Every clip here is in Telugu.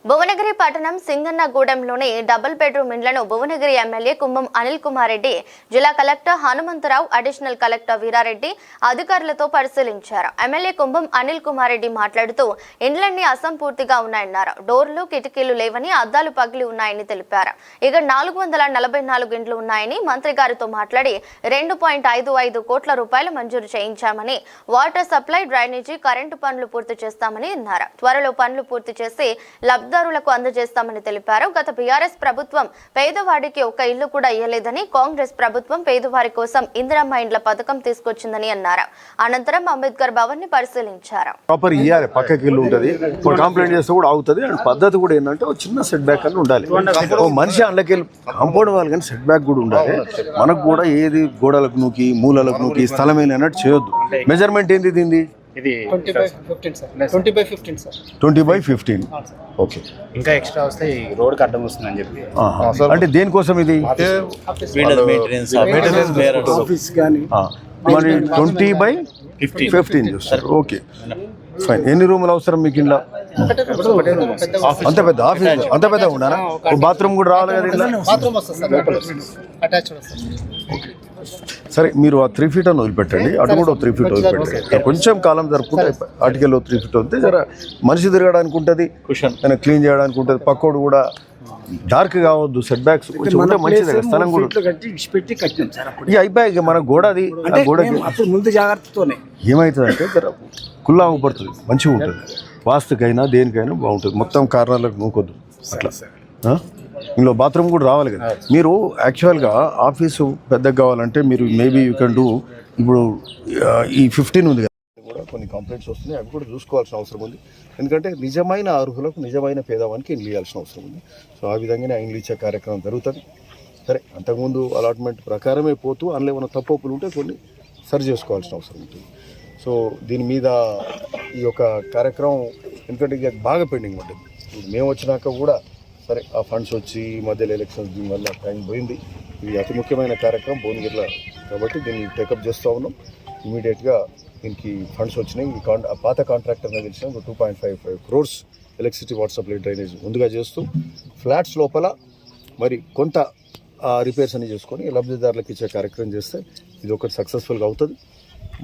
భువనగిరి పట్టణం సింగన్నగూడెంలోని డబుల్ బెడ్రూమ్ ఇండ్లను భువనగిరి ఎమ్మెల్యే కుంభం అనిల్ కుమార్ రెడ్డి, జిల్లా collector Hanumantha Rao, additional collector Veera Reddy అధికారులతో పరిశీలించారు. ఎమ్మెల్యే కుంభం అనిల్ కుమార్ రెడ్డి మాట్లాడుతూ ఇండ్లన్నీ అసంపూర్తిగా ఉన్నాయన్నారు. డోర్లు, కిటికీలు లేవని, అద్దాలు పగిలి ఉన్నాయని తెలిపారు. ఇక 444 ఇండ్లు ఉన్నాయని మంత్రి గారితో మాట్లాడి 2.55 కోట్ల రూపాయలు మంజూరు చేయించామని, వాటర్ సప్లై, డ్రైనేజీ, కరెంటు పనులు పూర్తి చేస్తామని అన్నారు. త్వరలో పనులు పూర్తి చేసి లబ్ధిదారులకు అందజేస్తామని తెలిపారు. గత బీఆర్ఎస్ ప్రభుత్వం పేదవాడికి ఒక్క ఇల్లు కూడా ఇయ్యలేదని, కాంగ్రెస్ ప్రభుత్వం పేదవారి కోసం ఇందిరమ్మ ఇండ్ల పథకం తీసుకొచ్చిందని అన్నారు. అనంతరం అంబేద్కర్ భవన్ ని పరిశీలించారు. ప్రాపర్ ఇయ్యాలి, పక్కకి ఇల్లు ఉంటుంది, కంప్లైంట్ చేస్తే కూడా అవుతుంది. అండ్ పద్ధతి కూడా ఏంటంటే ఒక చిన్న సెట్ బ్యాక్ అని ఉండాలి. ఓ మనిషి అందులోకి కాంపౌండ్ వాళ్ళు కానీ సెట్ బ్యాక్ కూడా ఉండాలి. మనకు కూడా ఏది గోడలకు నూకి, మూలలకు నూకి, స్థలమే అన్నట్టు చేయొద్దు. మెజర్మెంట్ ఏంది దీన్ని? 20/15. ఓకే. ఇంకా ఎక్స్ట్రా వస్తే రోడ్ అడ్డం వస్తుందని చెప్పి అంటే దేనికోసం ఇది? మరి 20/15 చూస్తారు. Okay fine. ఎన్ని రూములు అవసరం మీకు ఇంట్లో? అంత పెద్ద ఆఫీస్, అంత పెద్ద ఉన్నారా? బాత్రూమ్ కూడా రావాలి కదా ఇంట్లో? సరే, మీరు ఆ 3 feet అని వదిలిపెట్టండి, అటు కూడా 3 feet వదిలిపెట్టండి. కొంచెం కాలం జరుపుకుంటే అటుకెళ్ళి 3 feet వస్తే జర మనిషి తిరగడానికి ఉంటుంది, క్లీన్ చేయడానికి ఉంటుంది. పక్కోడు కూడా డార్క్ కావద్దు, సెట్ బ్యాక్స్ కొంచెం ఉంటే మంచిది. స్థలం కూడా ఇక అయిపోయాయి. మన గోడ అది, గోడకి ముందు జాగ్రత్తతోనే ఏమవుతుందంటే జర కుల్లా పడుతుంది, మంచిగా ఉంటుంది. వాస్తుకైనా దేనికైనా బాగుంటుంది. మొత్తం కార్నర్లకు నూకొద్దు అట్లా. ఇందులో బాత్రూమ్ కూడా రావాలి కదా. మీరు యాక్చువల్గా ఆఫీసు పెద్దగా కావాలంటే మీరు మేబీ యూ కెన్ డూ. ఇప్పుడు ఈ 15 ఉంది కదా, కూడా కొన్ని కంప్లైంట్స్ వస్తున్నాయి, అవి కూడా చూసుకోవాల్సిన అవసరం ఉంది. ఎందుకంటే నిజమైన అర్హులకు, నిజమైన పేదవానికి ఇండ్లు ఇవ్వాల్సిన అవసరం ఉంది. సో ఆ విధంగానే ఇండ్లు ఇచ్చే కార్యక్రమం జరుగుతుంది. సరే, అంతకుముందు అలాట్మెంట్ ప్రకారమే పోతూ అందులో ఏమైనా తప్పులు ఉంటే కొన్ని సరి చేసుకోవాల్సిన అవసరం ఉంటుంది. సో దీని మీద ఈ యొక్క కార్యక్రమం ఎందుకంటే ఇక బాగా పెండింగ్ ఉంటుంది. మేము వచ్చినాక కూడా సరే ఆ ఫండ్స్ వచ్చి మధ్యలో ఎలక్షన్స్ దీనివల్ల టైం పోయింది. ఇది అతి ముఖ్యమైన కార్యక్రమం భువనగిరిలో కాబట్టి దీన్ని టేకప్ చేస్తూ ఉన్నాం. ఇమీడియట్గా దీనికి ఫండ్స్ వచ్చినాయి. ఈ పాత కాంట్రాక్టర్గా తెలిసిన 2.55 crores electricity, water supply, drainage ముందుగా చేస్తూ ఫ్లాట్స్ లోపల మరి కొంత రిపేర్స్ అని చేసుకొని లబ్ధిదారులకు ఇచ్చే కార్యక్రమం చేస్తే ఇది ఒకటి సక్సెస్ఫుల్గా అవుతుంది.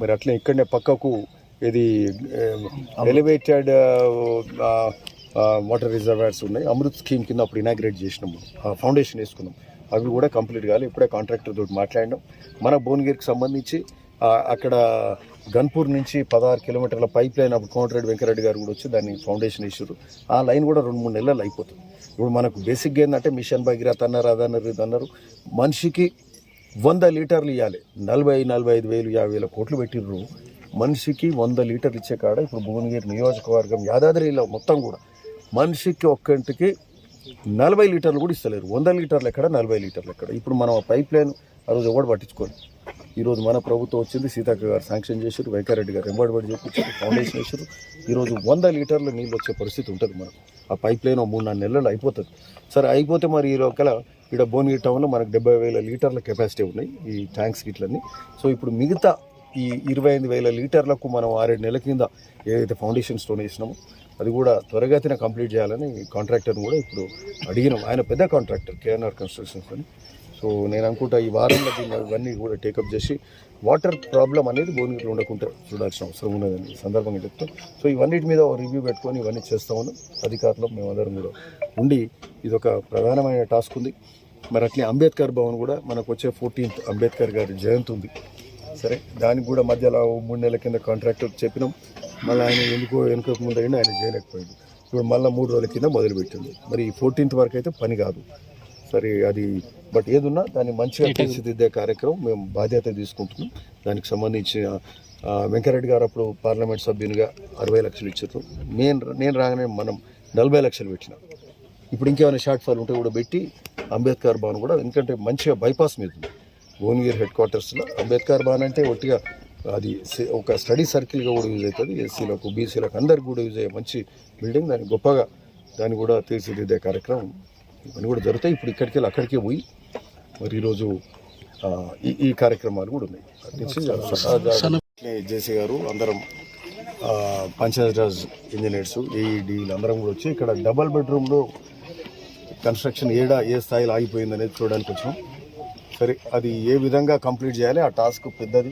మరి అట్లే ఇక్కడనే పక్కకు ఇది ఎలివేటెడ్ వాటర్ రిజర్వాయర్స్ ఉన్నాయి. అమృత్ స్కీమ్ కింద అప్పుడు ఇనాగ్రేట్ చేసినాము, ఫౌండేషన్ వేసుకున్నాం. అవి కూడా కంప్లీట్ కావాలి. ఇప్పుడే కాంట్రాక్టర్ తోటి మాట్లాడినాం. మన భువనగిరికి సంబంధించి అక్కడ గన్పూర్ నుంచి 16 కిలోమీటర్ల పైప్ లైన్ అప్పుడు కోమటిరెడ్డి వెంకరెడ్డి గారు కూడా వచ్చి దాన్ని ఫౌండేషన్ వేసారు. ఆ లైన్ కూడా 2-3 నెలలు అయిపోతుంది. ఇప్పుడు మనకు బేసిక్గా ఏంటంటే మిషన్ భగీరథ అన్నారు, అదన్నారు, ఇది అన్నారు. మనిషికి 100 లీటర్లు ఇవ్వాలి. 40-45 వేలు 50 వేల కోట్లు పెట్టిర్రు. మనిషికి 100 లీటర్లు ఇచ్చే కాడ ఇప్పుడు భువనగిరి నియోజకవర్గం యాదాద్రిలో మొత్తం కూడా మనిషికి ఒక్కంటికి 40 లీటర్లు కూడా ఇస్తలేరు. 100 లీటర్లు ఎక్కడ, 40 లీటర్లు ఎక్కడ? ఇప్పుడు మనం ఆ పైప్ లైన్ ఆ రోజు ఎవడు పట్టించుకోవాలి. ఈరోజు మన ప్రభుత్వం వచ్చింది, సీతక్క గారు శాంక్షన్ చేశారు, వెంకరెడ్డి గారు ఎంబడి చేపించారు, ఫౌండేషన్ వేసారు. ఈరోజు 100 లీటర్ల నీళ్ళు వచ్చే పరిస్థితి ఉంటుంది మనకు. ఆ పైప్ లైన్ 3-4 నెలలు అయిపోతుంది. సరే అయిపోతే మరి ఈ లోకల ఇక్కడ భువనగిరి టౌన్లో మనకు 70,000 లీటర్ల కెపాసిటీ ఉన్నాయి ఈ ట్యాంక్స్ గిట్లన్నీ. సో ఇప్పుడు మిగతా ఈ 25,000 లీటర్లకు మనం 6-7 నెలల కింద ఏదైతే ఫౌండేషన్ స్టోన్ వేసినామో అది కూడా త్వరగతిన కంప్లీట్ చేయాలని కాంట్రాక్టర్ని కూడా ఇప్పుడు అడిగినాం. ఆయన పెద్ద కాంట్రాక్టర్ కేఎన్ఆర్ కన్స్ట్రక్షన్స్ అని. సో నేను అనుకుంటా ఈ వారంలో దీన్ని ఇవన్నీ కూడా టేకప్ చేసి వాటర్ ప్రాబ్లం అనేది భువనగిరిలో ఉండకుండా చూడాల్సిన అవసరం ఉన్నదని సందర్భంగా చెప్తాం. సో ఇవన్నిటి మీద రివ్యూ పెట్టుకొని ఇవన్నీ చేస్తామని అధికారులు మేమందరం కూడా ఉండి ఇదొక ప్రధానమైన టాస్క్ ఉంది. మరి అట్లే అంబేద్కర్ భవన్ కూడా మనకు వచ్చే 14th అంబేద్కర్ గారి జయంతి ఉంది. సరే, దానికి కూడా మధ్యలో 3 నెలల కింద కాంట్రాక్టర్ చెప్పినాం. మళ్ళీ ఆయన వెనుక ముందు అయినా ఆయన చేయలేకపోయింది. ఇప్పుడు మళ్ళీ 3 రోజుల కింద మొదలుపెట్టింది. మరి 14th వరకు అయితే పని కాదు. సరే అది బట్ ఏదున్నా దాన్ని మంచిగా తీర్చిదిద్దే కార్యక్రమం మేము బాధ్యత తీసుకుంటున్నాం. దానికి సంబంధించి వెంకరెడ్డి గారు అప్పుడు పార్లమెంట్ సభ్యునిగా 60 లక్షలు ఇచ్చారు. నేను రాగానే మనం 40 లక్షలు పెట్టినాం. ఇప్పుడు ఇంకేమైనా షార్ట్ ఫాల్ ఉంటే కూడా పెట్టి అంబేద్కర్ భవన్ కూడా, ఎందుకంటే మంచిగా బైపాస్ మీద ఉంది భువనగిరి హెడ్ క్వార్టర్స్లో. అంబేద్కర్ భవన్ అంటే ఒట్టిగా అది ఒక స్టడీ సర్కిల్గా కూడా యూజ్ అవుతుంది. ఎస్సీలకు, బీసీలకు అందరికి కూడా యూజ్ అయ్యే మంచి బిల్డింగ్. దాన్ని గొప్పగా దాన్ని కూడా తీర్చిదిద్దే కార్యక్రమం ఇవన్నీ కూడా జరుగుతాయి. ఇప్పుడు ఇక్కడికి వెళ్ళి అక్కడికే పోయి మరి ఈరోజు ఈ కార్యక్రమాలు కూడా ఉన్నాయి. జేసీ గారు అందరం పంచాయతీరాజ్ ఇంజనీర్స్ ఏఈడీలు అందరం కూడా వచ్చి ఇక్కడ డబల్ బెడ్రూమ్లో కన్స్ట్రక్షన్ ఏ స్థాయిలో ఆగిపోయిందనేది చూడడానికి వచ్చాం. సరే అది ఏ విధంగా కంప్లీట్ చేయాలి, ఆ టాస్క్ పెద్దది,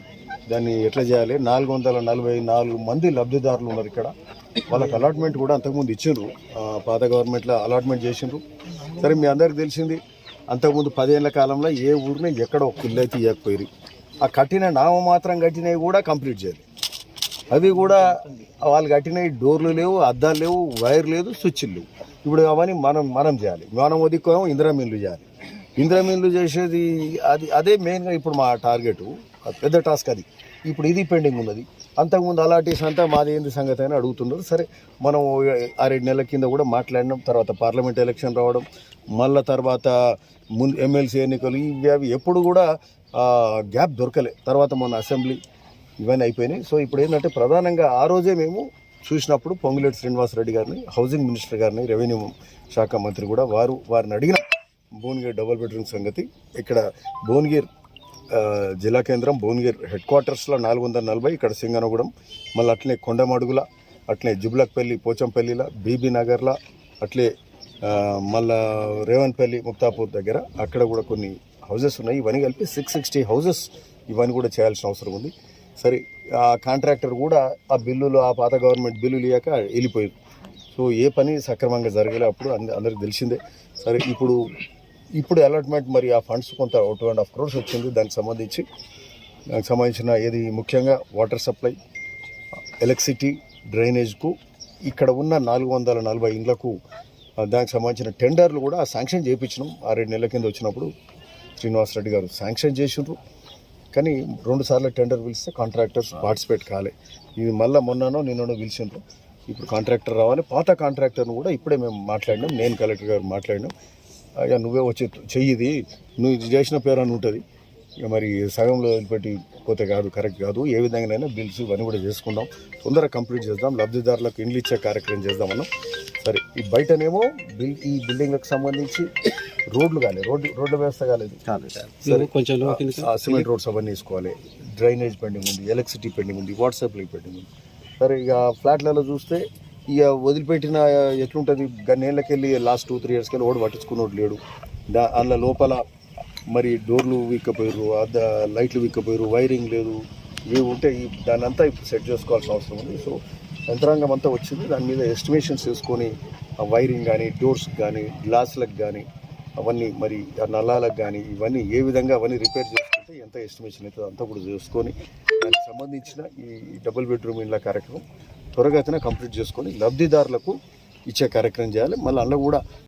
దాన్ని ఎట్లా చేయాలి. 444 మంది లబ్ధిదారులు ఉన్నారు ఇక్కడ. వాళ్ళకి అలాట్మెంట్ కూడా అంతకుముందు ఇచ్చిండ్రు, పాత గవర్నమెంట్లో అలాట్మెంట్ చేసిండ్రు. సరే మీ అందరికి తెలిసింది, అంతకుముందు 10 ఏళ్ల కాలంలో ఏ ఊరిని ఎక్కడ ఒక ఇల్లు అయితే ఇవ్వకపోయి ఆ కట్టిన నామమాత్రం కట్టినవి కూడా కంప్లీట్ చేయాలి. అవి కూడా వాళ్ళు కట్టినవి డోర్లు లేవు, అద్దాలు లేవు, వైర్ లేదు, స్విచ్లు లేవు. ఇప్పుడు అవన్నీ మనం చేయాలి. మనం ఒదిక్కోమో ఇందిరామిల్లు చేయాలి. ఇందిరామిల్లు చేసేది అదే మెయిన్గా ఇప్పుడు మా టార్గెట్, పెద్ద టాస్క్ అది. ఇప్పుడు ఇది పెండింగ్ ఉన్నది. అంతకుముందు అలాంటిస్ అంతా మాది ఏంది సంగతి అని అడుగుతున్నారు. సరే మనం 6-7 నెలల కింద కూడా మాట్లాడినాం. తర్వాత పార్లమెంట్ ఎలక్షన్ రావడం, మళ్ళీ తర్వాత ముందు ఎమ్మెల్సీ ఎన్నికలు, ఇవి ఎప్పుడు కూడా గ్యాప్ దొరకలే. తర్వాత మొన్న అసెంబ్లీ ఇవన్నీ అయిపోయినాయి. సో ఇప్పుడు ఏంటంటే ప్రధానంగా ఆ రోజే మేము చూసినప్పుడు పొంగులేటి శ్రీనివాసరెడ్డి గారిని, హౌసింగ్ మినిస్టర్ గారిని, రెవెన్యూ శాఖ మంత్రి కూడా వారిని అడిగిన భువనగిరి డబుల్ బెడ్రూమ్ సంగతి. ఇక్కడ భువనగిరి జిల్లా కేంద్రం భువనగిరి హెడ్ క్వార్టర్స్లో 440, ఇక్కడ సింగనగూడెం, మళ్ళీ అట్లే కొండమడుగుల, అట్లే జుబ్లక్పల్లి, పోచంపల్లిలో, బీబీ నగర్లో, అట్లే మళ్ళా రేవన్పల్లి, ముక్తాపూర్ దగ్గర అక్కడ కూడా కొన్ని హౌజెస్ ఉన్నాయి. ఇవన్నీ కలిపి 660 హౌజెస్ ఇవన్నీ కూడా చేయాల్సిన అవసరం ఉంది. సరే ఆ కాంట్రాక్టర్ కూడా ఆ బిల్లులు, ఆ పాత గవర్నమెంట్ బిల్లులు ఇయ్యాక వెళ్ళిపోయారు. సో ఏ పని సక్రమంగా జరగలే. అప్పుడు అందరికి తెలిసిందే. సరే ఇప్పుడు అలాట్మెంట్ మరి ఆ ఫండ్స్ కొంత 2.5 crores వచ్చింది. దానికి సంబంధించిన ఏది ముఖ్యంగా వాటర్ సప్లై, ఎలక్ట్రిసిటీ, డ్రైనేజ్కు ఇక్కడ ఉన్న 440 ఇండ్లకు దానికి సంబంధించిన టెండర్లు కూడా శాంక్షన్ చేయించినాం. 6-7 నెలల కింద వచ్చినప్పుడు శ్రీనివాసరెడ్డి గారు శాంక్షన్ చేసిండ్రు. కానీ 2 సార్లు టెండర్ పిలిస్తే కాంట్రాక్టర్స్ పార్టిసిపేట్ కాలే. ఇది మళ్ళీ మొన్ననో నిన్ననో పిలిచిండ్రు. ఇప్పుడు కాంట్రాక్టర్ రావాలి. పాత కాంట్రాక్టర్ను కూడా ఇప్పుడే మేము మాట్లాడినాం, నేను కలెక్టర్ గారు మాట్లాడినాం. అయ్యా నువ్వే వచ్చి చెయ్యిది, నువ్వు ఇది చేసిన పేరు అని ఉంటుంది, ఇక మరి సగంలో వదిలిపెట్టి పోతే కాదు, కరెక్ట్ కాదు. ఏ విధంగానైనా బిల్స్ ఇవన్నీ కూడా చేసుకుందాం, తొందరగా కంప్లీట్ చేద్దాం, లబ్ధిదారులకు ఇండ్లు ఇచ్చే కార్యక్రమం చేద్దామన్నాం. సరే ఈ బయటనేమో ఈ బిల్డింగ్లకు సంబంధించి రోడ్లు కాలేదు, రోడ్ల వ్యవస్థ కాలేదు. సరే కొంచెం సిమెంట్ రోడ్స్ అవన్నీ వేసుకోవాలి. డ్రైనేజ్ పెండింగ్ ఉంది, ఎలక్ట్రిసిటీ పెండింగ్ ఉంది, వాట్సాప్ పెండింగ్ ఉంది. సరే ఇక ఫ్లాట్లలో చూస్తే ఇక వదిలిపెట్టిన ఎట్లుంటుంది, గన్నేళ్ళకి వెళ్ళి లాస్ట్ 2-3 years వెళ్ళి ఓడి పట్టించుకున్నోడు లేడు. అందులో లోపల మరి డోర్లు విక్కపోయారు, లైట్లు విక్కపోయారు, వైరింగ్ లేదు, ఇవి ఉంటే దాన్ని అంతా ఇప్పుడు సెట్ చేసుకోవాల్సిన అవసరం ఉంది. సో యంత్రాంగం అంతా వచ్చింది. దాని మీద ఎస్టిమేషన్స్ వేసుకొని ఆ వైరింగ్ కానీ, డోర్స్కి కానీ, గ్లాసులకు కానీ, అవన్నీ మరి ఆ నల్లాలకు కానీ ఇవన్నీ ఏ విధంగా అవన్నీ రిపేర్ చేసుకుంటే ఎంత ఎస్టిమేషన్ అవుతుందో అంతా కూడా చేసుకొని దానికి సంబంధించిన ఈ డబుల్ బెడ్రూమ్ ఇండ్ల కార్యక్రమం త్వరగతిన కంప్లీట్ చేసుకొని లబ్ధిదారులకు ఇచ్చే కార్యక్రమం చేయాలి. మళ్ళీ అందులో కూడా